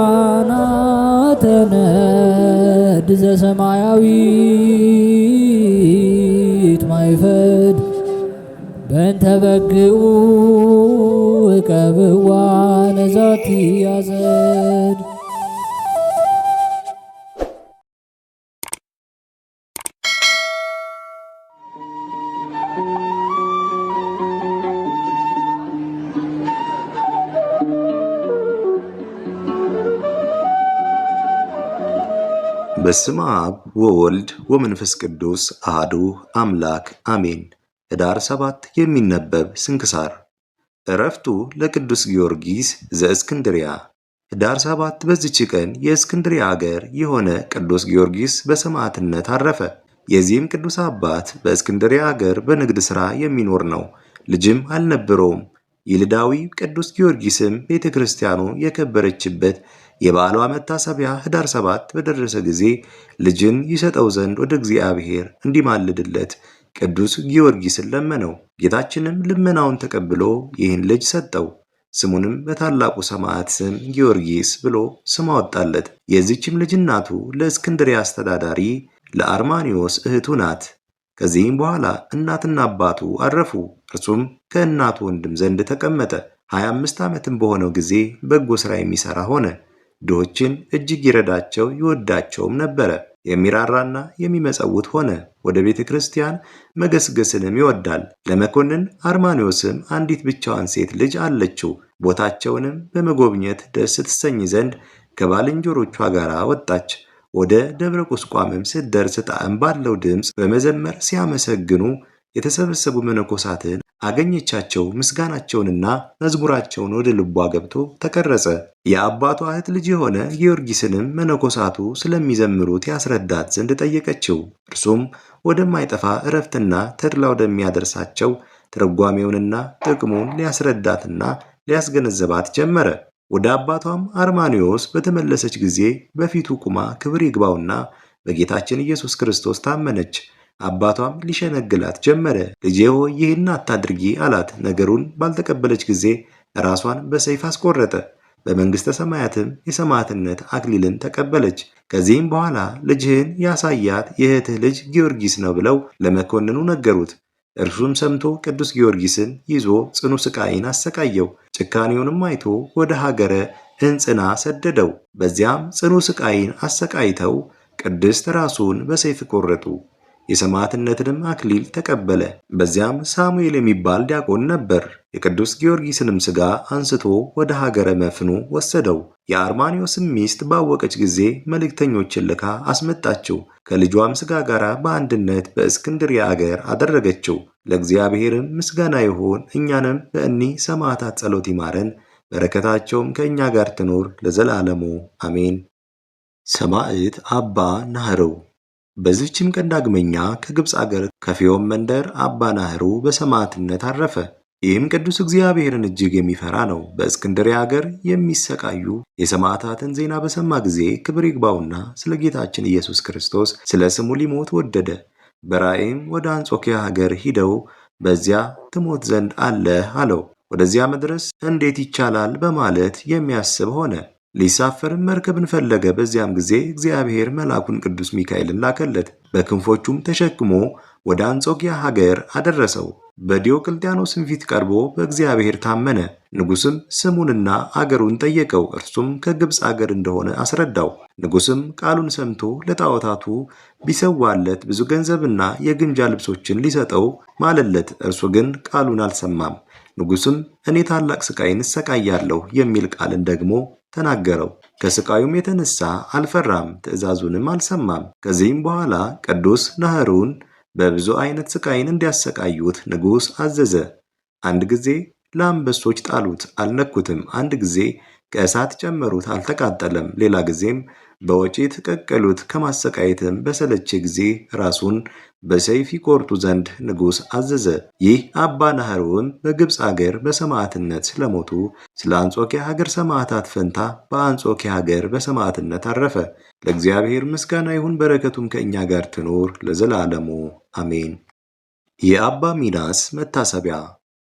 ሊቃናተ ነድ ዘሰማያዊት ማይፈድ በእንተ በግዑ እቀብዋ ነዛቲ ያዘድ። በስመ አብ ወወልድ ወመንፈስ ቅዱስ አሐዱ አምላክ አሜን። ኅዳር 7 የሚነበብ ስንክሳር። ዕረፍቱ ለቅዱስ ጊዮርጊስ ዘእስክንድርያ። ኅዳር 7 በዚች ቀን የእስክንድርያ አገር የሆነ ቅዱስ ጊዮርጊስ በሰማዕትነት አረፈ። የዚህም ቅዱስ አባት በእስክንድርያ አገር በንግድ ሥራ የሚኖር ነው። ልጅም አልነበረውም። ይልዳዊ ቅዱስ ጊዮርጊስም ቤተ ክርስቲያኑ የከበረችበት የበዓሏ መታሰቢያ ኅዳር 7 በደረሰ ጊዜ ልጅን ይሰጠው ዘንድ ወደ እግዚአብሔር እንዲማልድለት ቅዱስ ጊዮርጊስን ለመነው። ጌታችንም ልመናውን ተቀብሎ ይህን ልጅ ሰጠው። ስሙንም በታላቁ ሰማዕት ስም ጊዮርጊስ ብሎ ስም አወጣለት። የዚችም ልጅ እናቱ ለእስክንድርያ አስተዳዳሪ ለአርማኒዎስ እህቱ ናት። ከዚህም በኋላ እናትና አባቱ አረፉ። እርሱም ከእናቱ ወንድም ዘንድ ተቀመጠ። 25 ዓመትም በሆነው ጊዜ በጎ ሥራ የሚሠራ ሆነ። ድሆችን እጅግ ይረዳቸው ይወዳቸውም ነበረ። የሚራራና የሚመጸውት ሆነ። ወደ ቤተ ክርስቲያን መገስገስንም ይወዳል። ለመኮንን አርማኒዎስም አንዲት ብቻዋን ሴት ልጅ አለችው። ቦታቸውንም በመጎብኘት ደስ ትሰኝ ዘንድ ከባልንጀሮቿ ጋር ወጣች። ወደ ደብረ ቁስቋምም ስትደርስ ጣዕም ባለው ድምፅ በመዘመር ሲያመሰግኑ የተሰበሰቡ መነኮሳትን አገኘቻቸው። ምስጋናቸውንና መዝሙራቸውን ወደ ልቧ ገብቶ ተቀረጸ። የአባቷ እህት ልጅ የሆነ ጊዮርጊስንም መነኮሳቱ ስለሚዘምሩት ያስረዳት ዘንድ ጠየቀችው። እርሱም ወደማይጠፋ እረፍትና ተድላ ወደሚያደርሳቸው ትርጓሜውንና ጥቅሙን ሊያስረዳትና ሊያስገነዘባት ጀመረ። ወደ አባቷም አርማኒዎስ በተመለሰች ጊዜ በፊቱ ቁማ ክብር ይግባውና በጌታችን ኢየሱስ ክርስቶስ ታመነች። አባቷም ሊሸነግላት ጀመረ። ልጄ ሆይ ይህን አታድርጊ አላት። ነገሩን ባልተቀበለች ጊዜ ራሷን በሰይፍ አስቆረጠ። በመንግሥተ ሰማያትም የሰማዕትነት አክሊልን ተቀበለች። ከዚህም በኋላ ልጅህን ያሳያት የእህትህ ልጅ ጊዮርጊስ ነው ብለው ለመኮንኑ ነገሩት። እርሱም ሰምቶ ቅዱስ ጊዮርጊስን ይዞ ጽኑ ስቃይን አሰቃየው። ጭካኔውንም አይቶ ወደ ሀገረ እንጽና ሰደደው። በዚያም ጽኑ ስቃይን አሰቃይተው ቅድስት ራሱን በሰይፍ ቆረጡ። የሰማዕትነትንም አክሊል ተቀበለ። በዚያም ሳሙኤል የሚባል ዲያቆን ነበር። የቅዱስ ጊዮርጊስንም ሥጋ አንስቶ ወደ ሀገረ መፍኑ ወሰደው። የአርማኒዎስም ሚስት ባወቀች ጊዜ መልእክተኞችን ልካ አስመጣችው። ከልጇም ሥጋ ጋር በአንድነት በእስክንድርያ አገር አደረገችው። ለእግዚአብሔርም ምስጋና ይሁን፣ እኛንም በእኒህ ሰማዕታት ጸሎት ይማረን፣ በረከታቸውም ከእኛ ጋር ትኖር ለዘላለሙ አሜን። ሰማዕት አባ ናህርው። በዚህችም ቀን ዳግመኛ ከግብፅ አገር ከፊዮም መንደር አባ ናህሩ በሰማዕትነት አረፈ። ይህም ቅዱስ እግዚአብሔርን እጅግ የሚፈራ ነው። በእስክንድርያ አገር የሚሰቃዩ የሰማዕታትን ዜና በሰማ ጊዜ ክብር ይግባውና ስለ ጌታችን ኢየሱስ ክርስቶስ ስለ ስሙ ሊሞት ወደደ። በራእይም ወደ አንጾኪያ ሀገር ሂደው በዚያ ትሞት ዘንድ አለህ አለው። ወደዚያ መድረስ እንዴት ይቻላል በማለት የሚያስብ ሆነ። ሊሳፈርም መርከብን ፈለገ። በዚያም ጊዜ እግዚአብሔር መልአኩን ቅዱስ ሚካኤልን ላከለት። በክንፎቹም ተሸክሞ ወደ አንጾኪያ ሀገር አደረሰው። በዲዮቅልጥያኖስም ፊት ቀርቦ በእግዚአብሔር ታመነ። ንጉሥም ስሙንና አገሩን ጠየቀው። እርሱም ከግብፅ አገር እንደሆነ አስረዳው። ንጉሥም ቃሉን ሰምቶ ለጣዖታቱ ቢሰዋለት ብዙ ገንዘብና የግምጃ ልብሶችን ሊሰጠው ማለለት። እርሱ ግን ቃሉን አልሰማም። ንጉሥም እኔ ታላቅ ስቃይን እሰቃያለሁ የሚል ቃልን ደግሞ ተናገረው። ከስቃዩም የተነሳ አልፈራም፣ ትእዛዙንም አልሰማም። ከዚህም በኋላ ቅዱስ ናህሩን በብዙ አይነት ስቃይን እንዲያሰቃዩት ንጉሥ አዘዘ። አንድ ጊዜ ለአንበሶች ጣሉት፣ አልነኩትም። አንድ ጊዜ ከእሳት ጨመሩት፣ አልተቃጠለም። ሌላ ጊዜም በወጪት ቀቀሉት። ከማሰቃየትም በሰለቸ ጊዜ ራሱን በሰይፍ ይቆርጡ ዘንድ ንጉሥ አዘዘ። ይህ አባ ናህሩም በግብፅ አገር በሰማዕትነት ስለሞቱ ስለ አንጾኪያ ሀገር ሰማዕታት ፈንታ በአንጾኪያ ሀገር በሰማዕትነት አረፈ። ለእግዚአብሔር ምስጋና ይሁን፣ በረከቱም ከእኛ ጋር ትኖር ለዘላለሙ አሜን። የአባ ሚናስ መታሰቢያ።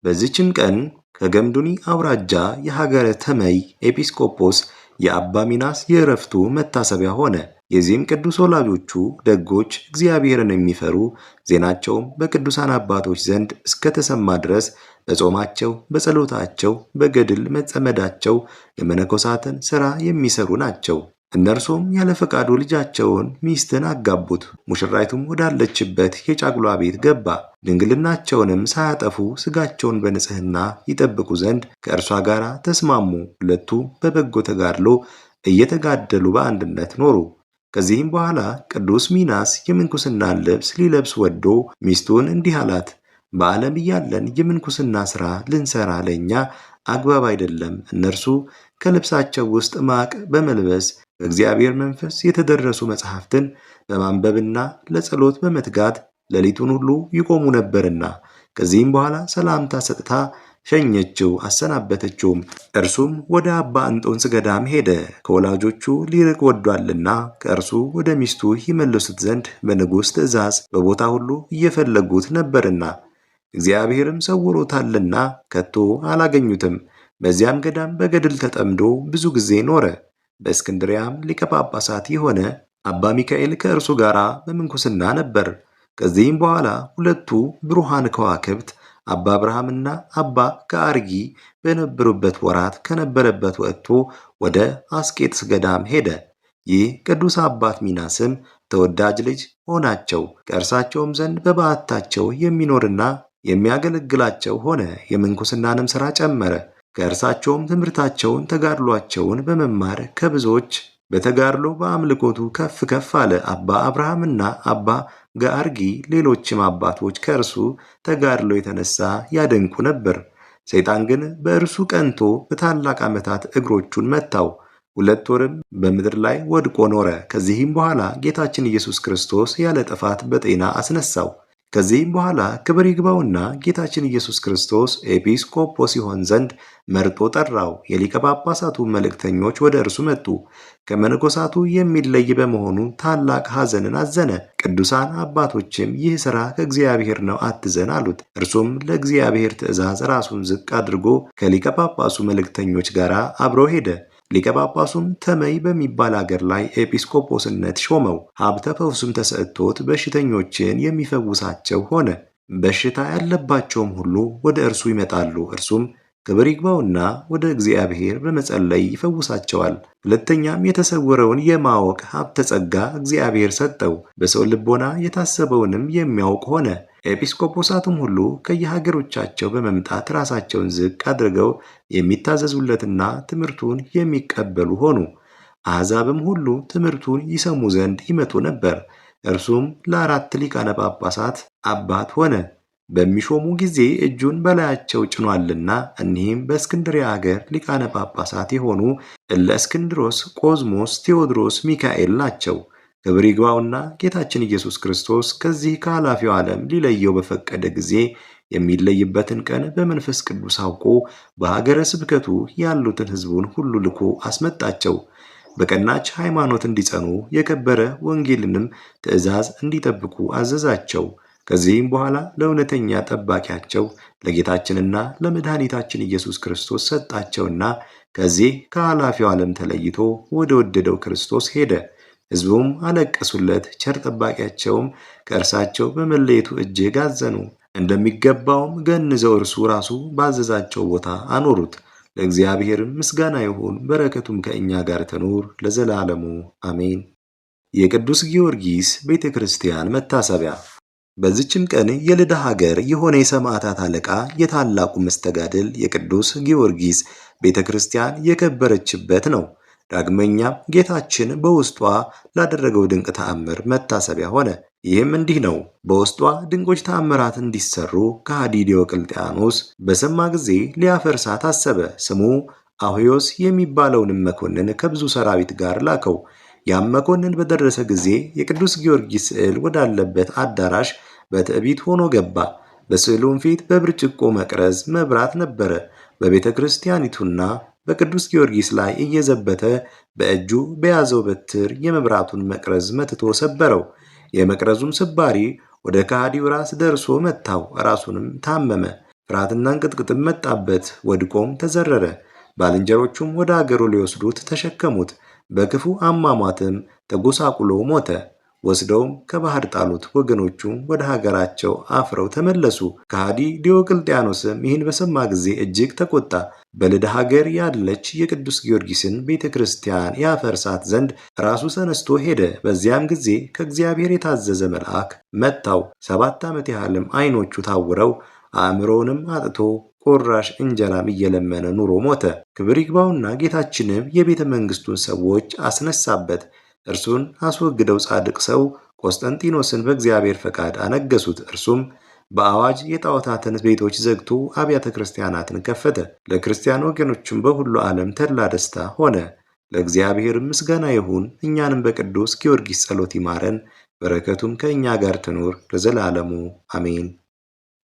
በዚችም ቀን ከገምዱኒ አውራጃ የሀገረ ተመይ ኤጲስቆጶስ የአባ ሚናስ የዕረፍቱ መታሰቢያ ሆነ። የዚህም ቅዱስ ወላጆቹ ደጎች፣ እግዚአብሔርን የሚፈሩ ዜናቸውም በቅዱሳን አባቶች ዘንድ እስከተሰማ ድረስ በጾማቸው፣ በጸሎታቸው፣ በገድል መጸመዳቸው የመነኮሳትን ሥራ የሚሰሩ ናቸው። እነርሱም ያለ ፈቃዱ ልጃቸውን ሚስትን አጋቡት። ሙሽራይቱም ወዳለችበት የጫጉላ ቤት ገባ። ድንግልናቸውንም ሳያጠፉ ሥጋቸውን በንጽሕና ይጠብቁ ዘንድ ከእርሷ ጋር ተስማሙ። ሁለቱ በበጎ ተጋድሎ እየተጋደሉ በአንድነት ኖሩ። ከዚህም በኋላ ቅዱስ ሚናስ የምንኩስናን ልብስ ሊለብስ ወዶ ሚስቱን እንዲህ አላት፣ በዓለም እያለን የምንኩስና ሥራ ልንሰራ ለእኛ አግባብ አይደለም። እነርሱ ከልብሳቸው ውስጥ ማቅ በመልበስ በእግዚአብሔር መንፈስ የተደረሱ መጽሐፍትን በማንበብና ለጸሎት በመትጋት ሌሊቱን ሁሉ ይቆሙ ነበርና። ከዚህም በኋላ ሰላምታ ሰጥታ ሸኘችው፣ አሰናበተችውም። እርሱም ወደ አባ እንጦንስ ገዳም ሄደ። ከወላጆቹ ሊርቅ ወዷልና ከእርሱ ወደ ሚስቱ ይመልሱት ዘንድ በንጉሥ ትእዛዝ በቦታ ሁሉ እየፈለጉት ነበርና እግዚአብሔርም ሰውሮታልና ከቶ አላገኙትም። በዚያም ገዳም በገድል ተጠምዶ ብዙ ጊዜ ኖረ። በእስክንድሪያም ሊቀ ጳጳሳት የሆነ አባ ሚካኤል ከእርሱ ጋር በምንኩስና ነበር። ከዚህም በኋላ ሁለቱ ብሩሃን ከዋክብት አባ አብርሃምና አባ ከአርጊ በነበሩበት ወራት ከነበረበት ወጥቶ ወደ አስቄጥስ ገዳም ሄደ። ይህ ቅዱስ አባት ሚናስም ተወዳጅ ልጅ ሆናቸው። ከእርሳቸውም ዘንድ በበዓታቸው የሚኖርና የሚያገለግላቸው ሆነ። የምንኩስናንም ሥራ ጨመረ። ከእርሳቸውም ትምህርታቸውን፣ ተጋድሏቸውን በመማር ከብዙዎች በተጋድሎ በአምልኮቱ ከፍ ከፍ አለ። አባ አብርሃምና አባ ገአርጊ ሌሎችም አባቶች ከእርሱ ተጋድሎ የተነሳ ያደንቁ ነበር። ሰይጣን ግን በእርሱ ቀንቶ በታላቅ ዓመታት እግሮቹን መታው። 2 ወርም በምድር ላይ ወድቆ ኖረ። ከዚህም በኋላ ጌታችን ኢየሱስ ክርስቶስ ያለ ጥፋት በጤና አስነሳው። ከዚህም በኋላ ክብር ይግባውና ጌታችን ኢየሱስ ክርስቶስ ኤጲስቆጶስ ይሆን ዘንድ መርጦ ጠራው። የሊቀ ጳጳሳቱ መልእክተኞች ወደ እርሱ መጡ። ከመነኮሳቱ የሚለይ በመሆኑ ታላቅ ሐዘንን አዘነ። ቅዱሳን አባቶችም ይህ ሥራ ከእግዚአብሔር ነው፣ አትዘን አሉት። እርሱም ለእግዚአብሔር ትእዛዝ ራሱን ዝቅ አድርጎ ከሊቀ ጳጳሱ መልእክተኞች ጋር አብሮ ሄደ። ሊቀ ጳጳሱም ተመይ በሚባል አገር ላይ ኤጲስቆጶስነት ሾመው። ሀብተ ፈውስም ተሰጥቶት በሽተኞችን የሚፈውሳቸው ሆነ። በሽታ ያለባቸውም ሁሉ ወደ እርሱ ይመጣሉ። እርሱም ክብር ይግባውና ወደ እግዚአብሔር በመጸለይ ይፈውሳቸዋል። ሁለተኛም የተሰወረውን የማወቅ ሀብተ ጸጋ እግዚአብሔር ሰጠው። በሰው ልቦና የታሰበውንም የሚያውቅ ሆነ። ኤጲስቆጶሳቱም ሁሉ ከየሀገሮቻቸው በመምጣት ራሳቸውን ዝቅ አድርገው የሚታዘዙለትና ትምህርቱን የሚቀበሉ ሆኑ። አሕዛብም ሁሉ ትምህርቱን ይሰሙ ዘንድ ይመጡ ነበር። እርሱም ለ4 ሊቃነ ጳጳሳት አባት ሆነ። በሚሾሙ ጊዜ እጁን በላያቸው ጭኗልና። እኒህም በእስክንድርያ አገር ሊቃነ ጳጳሳት የሆኑ እለ እስክንድሮስ፣ ቆዝሞስ፣ ቴዎድሮስ፣ ሚካኤል ናቸው። ክብር ይግባውና ጌታችን ኢየሱስ ክርስቶስ ከዚህ ከኃላፊው ዓለም ሊለየው በፈቀደ ጊዜ የሚለይበትን ቀን በመንፈስ ቅዱስ አውቆ በሀገረ ስብከቱ ያሉትን ሕዝቡን ሁሉ ልኮ አስመጣቸው። በቀናች ሃይማኖት እንዲጸኑ የከበረ ወንጌልንም ትእዛዝ እንዲጠብቁ አዘዛቸው። ከዚህም በኋላ ለእውነተኛ ጠባቂያቸው ለጌታችንና ለመድኃኒታችን ኢየሱስ ክርስቶስ ሰጣቸውና ከዚህ ከኃላፊው ዓለም ተለይቶ ወደ ወደደው ክርስቶስ ሄደ። ሕዝቡም አለቀሱለት። ቸር ጠባቂያቸውም ከእርሳቸው በመለየቱ እጅግ አዘኑ። እንደሚገባውም ገንዘው እርሱ ራሱ ባዘዛቸው ቦታ አኖሩት። ለእግዚአብሔርም ምስጋና ይሁን፣ በረከቱም ከእኛ ጋር ትኑር ለዘላለሙ አሜን። የቅዱስ ጊዮርጊስ ቤተ ክርስቲያን መታሰቢያ። በዚችም ቀን የልዳ ሀገር የሆነ የሰማዕታት አለቃ የታላቁ መስተጋድል የቅዱስ ጊዮርጊስ ቤተ ክርስቲያን የከበረችበት ነው። ዳግመኛም ጌታችን በውስጧ ላደረገው ድንቅ ተአምር መታሰቢያ ሆነ። ይህም እንዲህ ነው። በውስጧ ድንቆች ተአምራት እንዲሰሩ ከሃዲ ዲዮቅልጥያኖስ በሰማ ጊዜ ሊያፈርሳት አሰበ። ስሙ አውዮስ የሚባለውንም መኮንን ከብዙ ሰራዊት ጋር ላከው። ያም መኮንን በደረሰ ጊዜ የቅዱስ ጊዮርጊስ ስዕል ወዳለበት አዳራሽ በትዕቢት ሆኖ ገባ። በስዕሉም ፊት በብርጭቆ መቅረዝ መብራት ነበረ። በቤተ ክርስቲያኒቱና በቅዱስ ጊዮርጊስ ላይ እየዘበተ በእጁ በያዘው በትር የመብራቱን መቅረዝ መትቶ ሰበረው። የመቅረዙም ስባሪ ወደ ከሃዲው ራስ ደርሶ መታው። ራሱንም ታመመ። ፍርሃትና እንቅጥቅጥም መጣበት፣ ወድቆም ተዘረረ። ባልንጀሮቹም ወደ አገሩ ሊወስዱት ተሸከሙት። በክፉ አሟሟትም ተጎሳቁሎ ሞተ። ወስደውም ከባህር ጣሉት። ወገኖቹም ወደ ሀገራቸው አፍረው ተመለሱ። ከሃዲ ዲዮቅልጥያኖስም ይህን በሰማ ጊዜ እጅግ ተቆጣ። በልዳ ሀገር ያለች የቅዱስ ጊዮርጊስን ቤተ ክርስቲያን ያፈርሳት ዘንድ ራሱ ተነስቶ ሄደ። በዚያም ጊዜ ከእግዚአብሔር የታዘዘ መልአክ መታው። 7 ዓመት ያህልም ዓይኖቹ ታውረው አእምሮውንም አጥቶ ቁራሽ እንጀራም እየለመነ ኑሮ ሞተ። ክብር ይግባውና ጌታችንም የቤተ መንግሥቱን ሰዎች አስነሳበት። እርሱን አስወግደው ጻድቅ ሰው ቆስጠንጢኖስን በእግዚአብሔር ፈቃድ አነገሱት። እርሱም በአዋጅ የጣዖታትን ቤቶች ዘግቶ አብያተ ክርስቲያናትን ከፈተ። ለክርስቲያን ወገኖችም በሁሉ ዓለም ተድላ ደስታ ሆነ። ለእግዚአብሔር ምስጋና ይሁን። እኛንም በቅዱስ ጊዮርጊስ ጸሎት ይማረን፣ በረከቱም ከእኛ ጋር ትኑር ለዘላለሙ አሜን።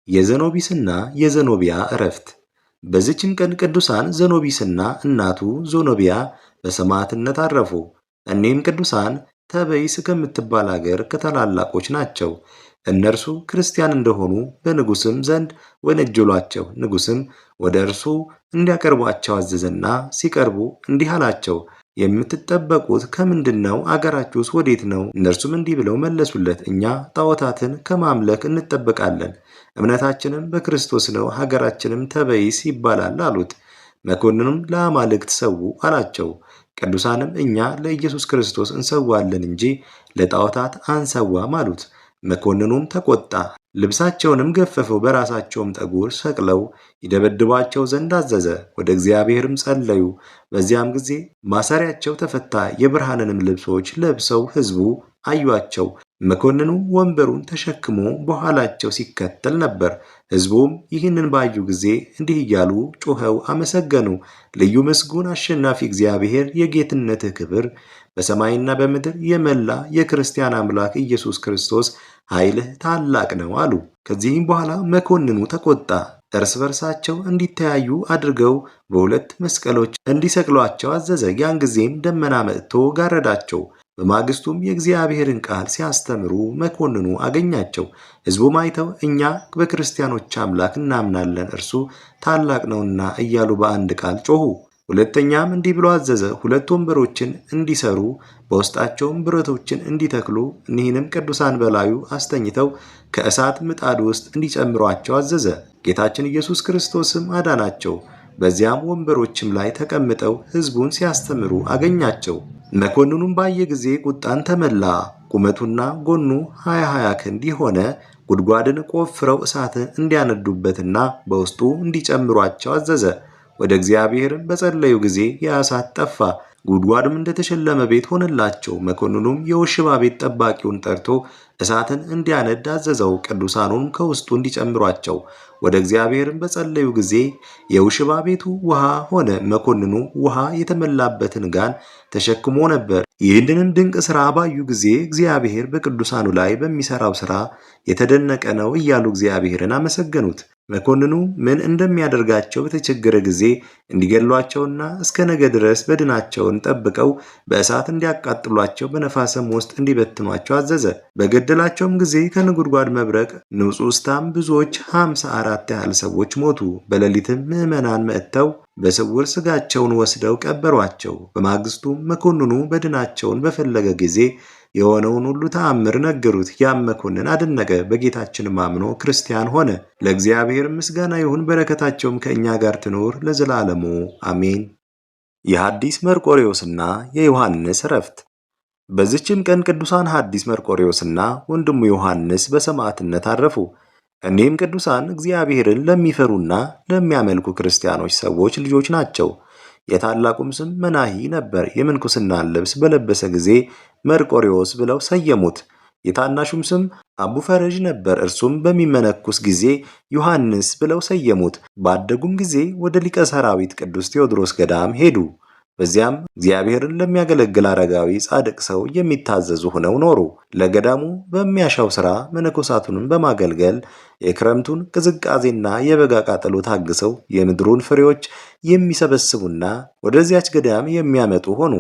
የዘኖቢስና የዘኖቢያ ዕረፍት። በዚችም ቀን ቅዱሳን ዘኖቢስና እናቱ ዞኖቢያ በሰማዕትነት አረፉ። እኒህም ቅዱሳን ተበይስ ከምትባል አገር ከታላላቆች ናቸው። እነርሱ ክርስቲያን እንደሆኑ በንጉሥም ዘንድ ወነጀሏቸው። ንጉሥም ወደ እርሱ እንዲያቀርቧቸው አዘዘና ሲቀርቡ እንዲህ አላቸው፣ የምትጠበቁት ከምንድን ነው? አገራችሁስ ወዴት ነው? እነርሱም እንዲህ ብለው መለሱለት፣ እኛ ጣዖታትን ከማምለክ እንጠበቃለን፣ እምነታችንም በክርስቶስ ነው፣ ሀገራችንም ተበይስ ይባላል አሉት። መኮንኑም ለአማልክት ሰው አላቸው። ቅዱሳንም እኛ ለኢየሱስ ክርስቶስ እንሰዋለን እንጂ ለጣዖታት አንሰዋም አሉት። መኮንኑም ተቆጣ። ልብሳቸውንም ገፈፈው፣ በራሳቸውም ጠጉር ሰቅለው ይደበድቧቸው ዘንድ አዘዘ። ወደ እግዚአብሔርም ጸለዩ። በዚያም ጊዜ ማሰሪያቸው ተፈታ። የብርሃንንም ልብሶች ለብሰው ሕዝቡ አዩአቸው። መኮንኑ ወንበሩን ተሸክሞ በኋላቸው ሲከተል ነበር። ሕዝቡም ይህንን ባዩ ጊዜ እንዲህ እያሉ ጮኸው አመሰገኑ። ልዩ ምስጉን አሸናፊ እግዚአብሔር፣ የጌትነትህ ክብር በሰማይና በምድር የመላ የክርስቲያን አምላክ ኢየሱስ ክርስቶስ ኃይልህ ታላቅ ነው አሉ። ከዚህም በኋላ መኮንኑ ተቆጣ። እርስ በርሳቸው እንዲተያዩ አድርገው በሁለት መስቀሎች እንዲሰቅሏቸው አዘዘ። ያን ጊዜም ደመና መጥቶ ጋረዳቸው። በማግስቱም የእግዚአብሔርን ቃል ሲያስተምሩ መኮንኑ አገኛቸው። ሕዝቡም አይተው እኛ በክርስቲያኖች አምላክ እናምናለን፣ እርሱ ታላቅ ነውና እያሉ በአንድ ቃል ጮኹ። ሁለተኛም እንዲህ ብሎ አዘዘ፣ 2 ወንበሮችን እንዲሰሩ በውስጣቸውም ብረቶችን እንዲተክሉ፣ እኒህንም ቅዱሳን በላዩ አስተኝተው ከእሳት ምጣድ ውስጥ እንዲጨምሯቸው አዘዘ። ጌታችን ኢየሱስ ክርስቶስም አዳናቸው። በዚያም ወንበሮችም ላይ ተቀምጠው ሕዝቡን ሲያስተምሩ አገኛቸው። መኮንኑም ባየ ጊዜ ቁጣን ተመላ። ቁመቱና ጎኑ 20 ክንድ የሆነ ጉድጓድን ቆፍረው እሳትን እንዲያነዱበትና በውስጡ እንዲጨምሯቸው አዘዘ። ወደ እግዚአብሔርም በጸለዩ ጊዜ የእሳት ጠፋ። ጉድጓድም እንደተሸለመ ቤት ሆነላቸው። መኮንኑም የውሽባ ቤት ጠባቂውን ጠርቶ እሳትን እንዲያነድ አዘዘው። ቅዱሳኑም ከውስጡ እንዲጨምሯቸው ወደ እግዚአብሔርም በጸለዩ ጊዜ የውሽባ ቤቱ ውሃ ሆነ። መኮንኑ ውሃ የተመላበትን ጋን ተሸክሞ ነበር። ይህንንም ድንቅ ሥራ ባዩ ጊዜ እግዚአብሔር በቅዱሳኑ ላይ በሚሠራው ሥራ የተደነቀ ነው እያሉ እግዚአብሔርን አመሰገኑት። መኮንኑ ምን እንደሚያደርጋቸው በተቸገረ ጊዜ እንዲገድሏቸውና እስከ ነገ ድረስ በድናቸውን ጠብቀው በእሳት እንዲያቃጥሏቸው በነፋስም ውስጥ እንዲበትኗቸው አዘዘ። በገደላቸውም ጊዜ ከነጎድጓድ መብረቅ ንውጽውጽታም ብዙዎች 54 ያህል ሰዎች ሞቱ። በሌሊትም ምዕመናን መጥተው በስውር ሥጋቸውን ወስደው ቀበሯቸው። በማግስቱም መኮንኑ በድናቸውን በፈለገ ጊዜ የሆነውን ሁሉ ተአምር ነገሩት። ያም መኮንን አደነቀ። በጌታችንም አምኖ ክርስቲያን ሆነ። ለእግዚአብሔር ምስጋና ይሁን፣ በረከታቸውም ከእኛ ጋር ትኖር ለዘላለሙ አሜን። የሐዲስ መርቆሬዎስና የዮሐንስ ዕረፍት። በዚችም ቀን ቅዱሳን ሐዲስ መርቆሬዎስና ወንድሙ ዮሐንስ በሰማዕትነት አረፉ። እኒህም ቅዱሳን እግዚአብሔርን ለሚፈሩና ለሚያመልኩ ክርስቲያኖች ሰዎች ልጆች ናቸው። የታላቁም ስም መናሂ ነበር። የምንኩስናን ልብስ በለበሰ ጊዜ መርቆሬዎስ ብለው ሰየሙት። የታናሹም ስም አቡፈረዥ ነበር። እርሱም በሚመነኩስ ጊዜ ዮሐንስ ብለው ሰየሙት። ባደጉም ጊዜ ወደ ሊቀ ሰራዊት ቅዱስ ቴዎድሮስ ገዳም ሄዱ። በዚያም እግዚአብሔርን ለሚያገለግል አረጋዊ ጻድቅ ሰው የሚታዘዙ ሆነው ኖሩ። ለገዳሙ በሚያሻው ሥራ መነኮሳቱንም በማገልገል የክረምቱን ቅዝቃዜና የበጋ ቃጠሎ ታግሰው የምድሩን ፍሬዎች የሚሰበስቡና ወደዚያች ገዳም የሚያመጡ ሆኑ።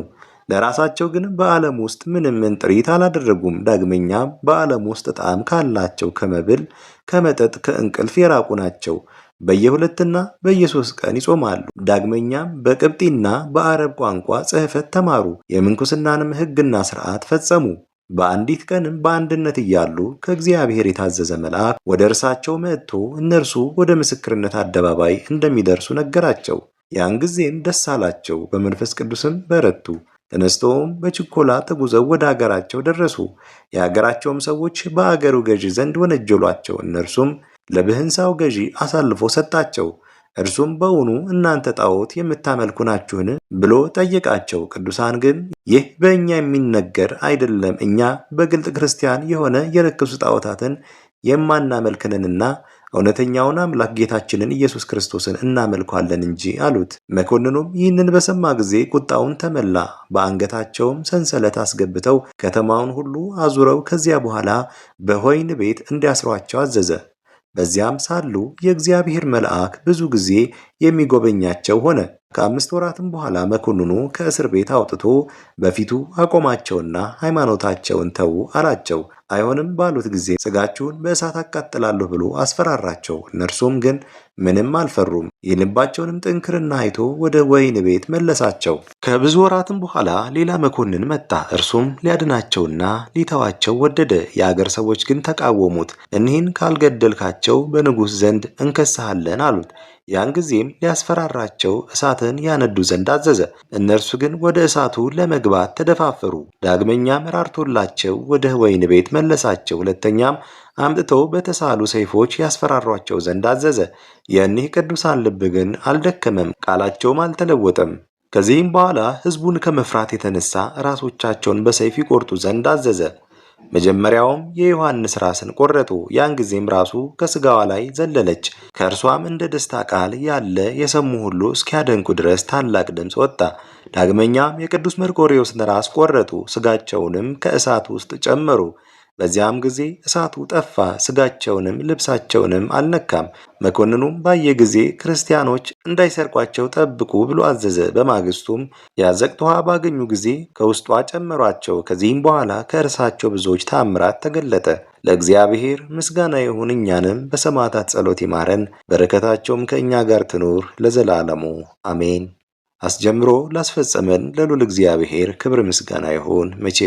ለራሳቸው ግን በዓለም ውስጥ ምንም ጥሪት አላደረጉም። ዳግመኛም በዓለም ውስጥ ጣዕም ካላቸው ከመብል፣ ከመጠጥ፣ ከእንቅልፍ የራቁ ናቸው። በየ2 እና በየ3 ቀን ይጾማሉ። ዳግመኛም በቅብጢና በአረብ ቋንቋ ጽሕፈት ተማሩ። የምንኩስናንም ሕግና ሥርዓት ፈጸሙ። በአንዲት ቀንም በአንድነት እያሉ ከእግዚአብሔር የታዘዘ መልአክ ወደ እርሳቸው መጥቶ እነርሱ ወደ ምስክርነት አደባባይ እንደሚደርሱ ነገራቸው። ያን ጊዜም ደስ አላቸው፣ በመንፈስ ቅዱስም በረቱ። ተነስተውም በችኮላ ተጉዘው ወደ አገራቸው ደረሱ። የአገራቸውም ሰዎች በአገሩ ገዢ ዘንድ ወነጀሏቸው። እነርሱም ለብህንሳው ገዢ አሳልፎ ሰጣቸው። እርሱም በውኑ እናንተ ጣዖት የምታመልኩ ናችሁን ብሎ ጠየቃቸው። ቅዱሳን ግን ይህ በእኛ የሚነገር አይደለም፣ እኛ በግልጥ ክርስቲያን የሆነ የረከሱ ጣዖታትን የማናመልክንንና እውነተኛውን አምላክ ጌታችንን ኢየሱስ ክርስቶስን እናመልኳለን እንጂ አሉት። መኮንኑም ይህንን በሰማ ጊዜ ቁጣውን ተመላ። በአንገታቸውም ሰንሰለት አስገብተው ከተማውን ሁሉ አዙረው ከዚያ በኋላ በወህኒ ቤት እንዲያስሯቸው አዘዘ። በዚያም ሳሉ የእግዚአብሔር መልአክ ብዙ ጊዜ የሚጎበኛቸው ሆነ። ከ5 ወራትም በኋላ መኮንኑ ከእስር ቤት አውጥቶ በፊቱ አቆማቸውና ሃይማኖታቸውን ተዉ አላቸው። አይሆንም ባሉት ጊዜ ሥጋችሁን በእሳት አቃጥላለሁ ብሎ አስፈራራቸው። እነርሱም ግን ምንም አልፈሩም። የልባቸውንም ጥንክርና አይቶ ወደ ወህኒ ቤት መለሳቸው። ከብዙ ወራትም በኋላ ሌላ መኮንን መጣ። እርሱም ሊያድናቸውና ሊተዋቸው ወደደ። የአገር ሰዎች ግን ተቃወሙት። እኒህን ካልገደልካቸው በንጉሥ ዘንድ እንከስሃለን አሉት። ያን ጊዜም ሊያስፈራራቸው እሳትን ያነዱ ዘንድ አዘዘ። እነርሱ ግን ወደ እሳቱ ለመግባት ተደፋፈሩ። ዳግመኛም ራርቶላቸው ወደ ወህኒ ቤት መለሳቸው። ሁለተኛም አምጥተው በተሳሉ ሰይፎች ያስፈራሯቸው ዘንድ አዘዘ። የእኒህ ቅዱሳን ልብ ግን አልደከመም፣ ቃላቸውም አልተለወጠም። ከዚህም በኋላ ሕዝቡን ከመፍራት የተነሳ ራሶቻቸውን በሰይፍ ይቆርጡ ዘንድ አዘዘ። መጀመሪያውም የዮሐንስ ራስን ቆረጡ። ያን ጊዜም ራሱ ከሥጋዋ ላይ ዘለለች። ከእርሷም እንደ ደስታ ቃል ያለ የሰሙ ሁሉ እስኪያደንቁ ድረስ ታላቅ ድምፅ ወጣ። ዳግመኛም የቅዱስ መርቆሬዎስን ራስ ቆረጡ፣ ሥጋቸውንም ከእሳት ውስጥ ጨመሩ። በዚያም ጊዜ እሳቱ ጠፋ፣ ሥጋቸውንም ልብሳቸውንም አልነካም። መኮንኑም ባየ ጊዜ ክርስቲያኖች እንዳይሰርቋቸው ጠብቁ ብሎ አዘዘ። በማግስቱም ያዘቅት ውሃ ባገኙ ጊዜ ከውስጧ ጨመሯቸው። ከዚህም በኋላ ከእርሳቸው ብዙዎች ተአምራት ተገለጠ። ለእግዚአብሔር ምስጋና ይሁን፣ እኛንም በሰማዕታት ጸሎት ይማረን፣ በረከታቸውም ከእኛ ጋር ትኑር ለዘላለሙ አሜን። አስጀምሮ ላስፈጸመን ለልዑል እግዚአብሔር ክብር ምስጋና ይሁን መቼ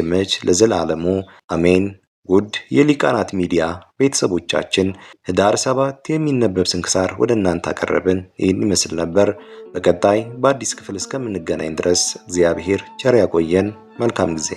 ለዘላለሙ አሜን። ውድ የሊቃናት ሚዲያ ቤተሰቦቻችን ኅዳር 7 የሚነበብ ስንክሳር ወደ እናንተ አቀረብን። ይህን ይመስል ነበር። በቀጣይ በአዲስ ክፍል እስከምንገናኝ ድረስ እግዚአብሔር ቸር ያቆየን። መልካም ጊዜ